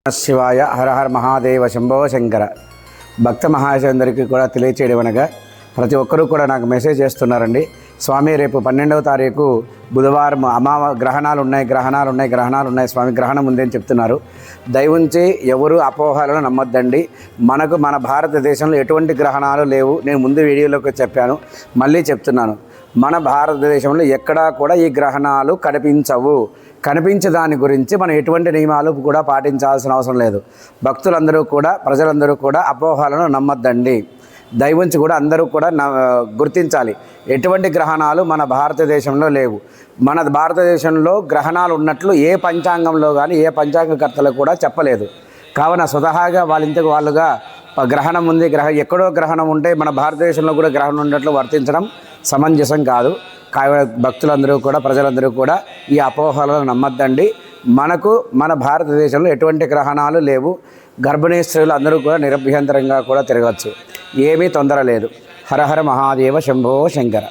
శివాయ హర హర మహాదేవ శంభో శంకర. భక్త మహాశయులందరికీ కూడా తెలియచేయడం అనగా ప్రతి ఒక్కరూ కూడా నాకు మెసేజ్ చేస్తున్నారండి. స్వామి రేపు 12వ తారీఖు బుధవారం గ్రహణాలు ఉన్నాయి స్వామి, గ్రహణం ఉంది అని చెప్తున్నారు. దయవుంచి ఎవరు అపోహలను నమ్మొద్దండి. మన భారతదేశంలో ఎటువంటి గ్రహణాలు లేవు. నేను ముందు వీడియోలోకి చెప్పాను, మళ్ళీ చెప్తున్నాను. మన భారతదేశంలో ఎక్కడా కూడా ఈ గ్రహణాలు కనిపించవు. కనిపించే దాని గురించి మనం ఎటువంటి నియమాలు కూడా పాటించాల్సిన అవసరం లేదు. భక్తులందరూ కూడా, ప్రజలందరూ కూడా అపోహలను నమ్మొద్దండి. దైవంచి కూడా అందరూ కూడా గుర్తించాలి, ఎటువంటి గ్రహణాలు మన భారతదేశంలో లేవు. మన భారతదేశంలో గ్రహణాలు ఉన్నట్లు ఏ పంచాంగంలో కానీ ఏ పంచాంగకర్తలు కూడా చెప్పలేదు. కావున స్వతహాగా వాళ్ళింతకు వాళ్ళుగా గ్రహణం ఉంది, ఎక్కడో గ్రహణం ఉంటే మన భారతదేశంలో కూడా గ్రహణం ఉన్నట్లు వర్తించడం సమంజసం కాదు. భక్తులందరూ కూడా, ప్రజలందరూ కూడా ఈ అపోహలను నమ్మద్దండి. మన భారతదేశంలో ఎటువంటి గ్రహణాలు లేవు. గర్భిణీ స్త్రీలు అందరూ కూడా నిరభ్యంతరంగా కూడా తిరగవచ్చు, ఏమీ తొందర లేదు. హర హర మహాదేవ శంభో శంకర.